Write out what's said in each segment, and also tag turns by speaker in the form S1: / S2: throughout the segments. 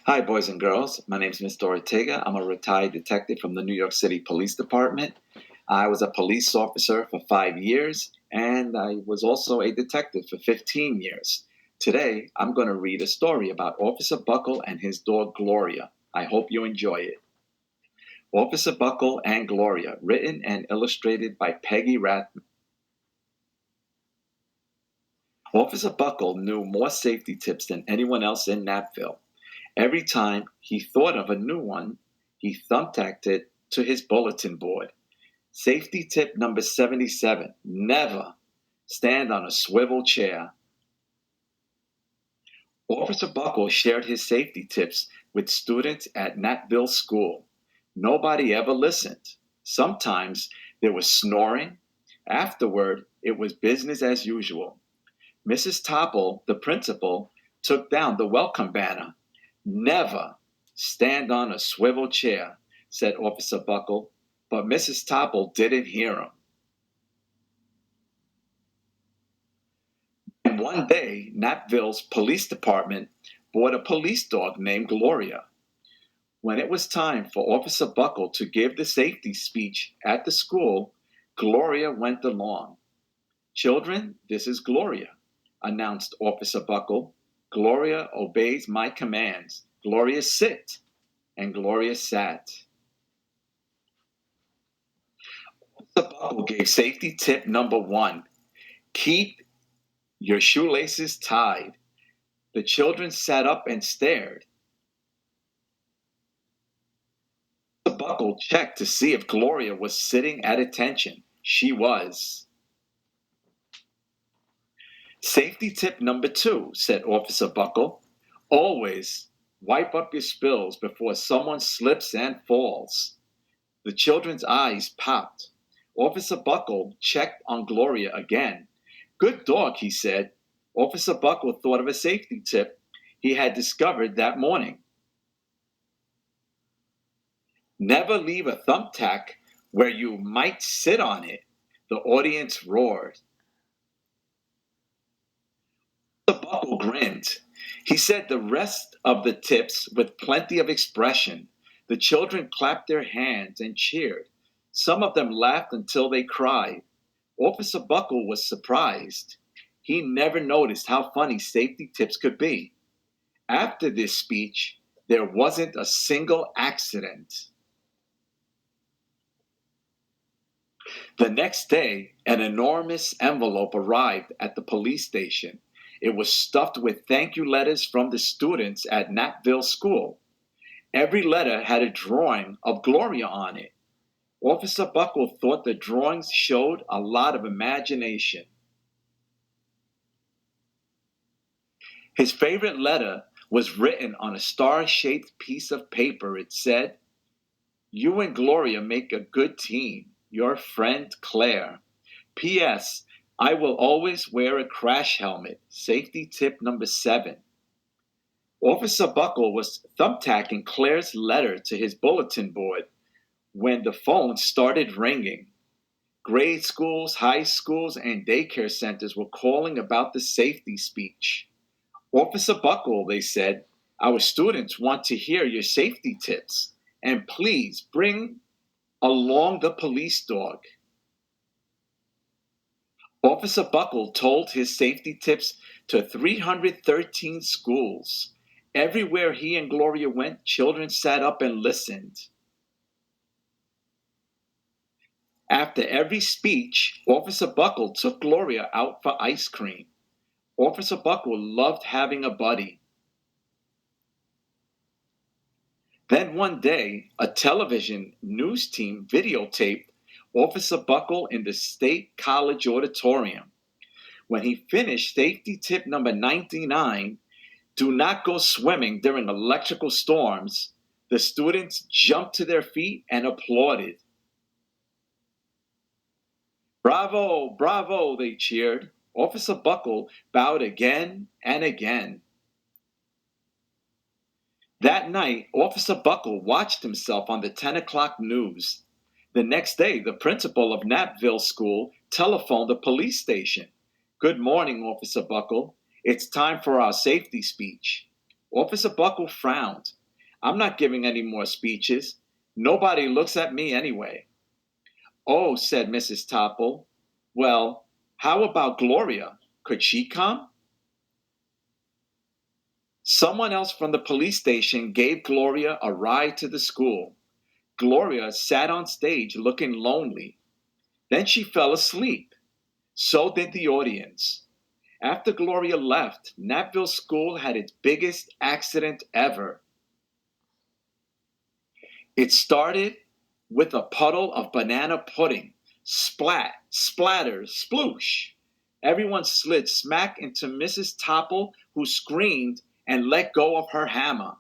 S1: Hi, boys and girls. My name is Mr. Ortega. I'm a retired detective from the New York City Police Department. I was a police officer for 5 years, and I was also a detective for 15 years. Today, I'm going to read a story about Officer Buckle and his dog Gloria. I hope you enjoy it. Officer Buckle and Gloria, written and illustrated by Peggy Rathmann. Officer Buckle knew more safety tips than anyone else in Napville. Every time he thought of a new one, he thumbtacked it to his bulletin board. Safety tip number 77, never stand on a swivel chair. Officer Buckle shared his safety tips with students at Napville School. Nobody ever listened. Sometimes there was snoring. Afterward, it was business as usual. Mrs. Topple, the principal, took down the welcome banner. Never stand on a swivel chair, said Officer Buckle, but Mrs. Topple didn't hear him. And one day, Napville's police department bought a police dog named Gloria. When it was time for Officer Buckle to give the safety speech at the school, Gloria went along. Children, this is Gloria, announced Officer Buckle. Gloria obeys my commands. Gloria, sit. And Gloria sat. Officer Buckle gave safety tip number 1. Keep your shoelaces tied. The children sat up and stared. Officer Buckle checked to see if Gloria was sitting at attention. She was. Safety tip number 2, said Officer Buckle. Always wipe up your spills before someone slips and falls. The children's eyes popped. Officer Buckle checked on Gloria again. Good dog, he said. Officer Buckle thought of a safety tip he had discovered that morning. Never leave a thumbtack where you might sit on it. The audience roared. Officer Buckle grinned. He said the rest of the tips with plenty of expression. The children clapped their hands and cheered. Some of them laughed until they cried. Officer Buckle was surprised. He never noticed how funny safety tips could be. After this speech, there wasn't a single accident. The next day, an enormous envelope arrived at the police station. It was stuffed with thank you letters from the students at Napville School. Every letter had a drawing of Gloria on it. Officer Buckle thought the drawings showed a lot of imagination. His favorite letter was written on a star-shaped piece of paper. It said, "You and Gloria make a good team. Your friend Claire. P.S. I will always wear a crash helmet. Safety tip number 7." Officer Buckle was thumbtacking Claire's letter to his bulletin board when the phone started ringing. Grade schools, high schools, and daycare centers were calling about the safety speech. Officer Buckle, they said, our students want to hear your safety tips, and please bring along the police dog. Officer Buckle told his safety tips to 313 schools. Everywhere he and Gloria went, children sat up and listened. After every speech, Officer Buckle took Gloria out for ice cream. Officer Buckle loved having a buddy. Then one day, a television news team videotaped Officer Buckle in the State College auditorium. When he finished safety tip number 99, do not go swimming during electrical storms, the students jumped to their feet and applauded. Bravo, bravo, they cheered. Officer Buckle bowed again and again. That night, Officer Buckle watched himself on the 10 o'clock news. The next day, the principal of Napville School telephoned the police station. Good morning, Officer Buckle. It's time for our safety speech. Officer Buckle frowned. I'm not giving any more speeches. Nobody looks at me anyway. Oh, said Mrs. Topple. Well, how about Gloria? Could she come? Someone else from the police station gave Gloria a ride to the school. Gloria sat on stage looking lonely. Then she fell asleep. So did the audience. After Gloria left, Napville School had its biggest accident ever. It started with a puddle of banana pudding. Splat, splatter, sploosh. Everyone slid smack into Mrs. Topple, who screamed and let go of her hammer.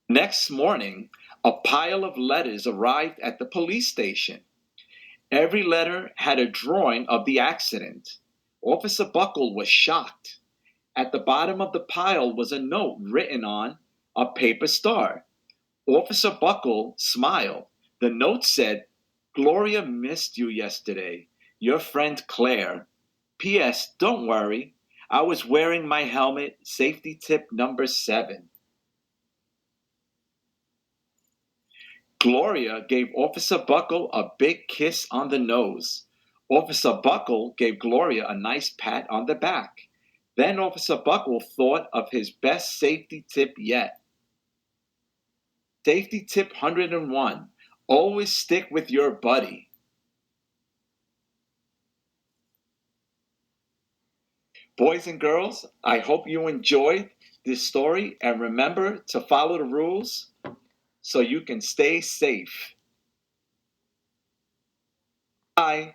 S1: Next morning, a pile of letters arrived at the police station. Every letter had a drawing of the accident. Officer Buckle was shocked. At the bottom of the pile was a note written on a paper star. Officer Buckle smiled. The note said, Gloria missed you yesterday. Your friend Claire. P.S. Don't worry. I was wearing my helmet, safety tip number 7. Gloria gave Officer Buckle a big kiss on the nose. Officer Buckle gave Gloria a nice pat on the back. Then Officer Buckle thought of his best safety tip yet. Safety tip 101. Always stick with your buddy. Boys and girls, I hope you enjoyed this story and remember to follow the rules so you can stay safe. Bye.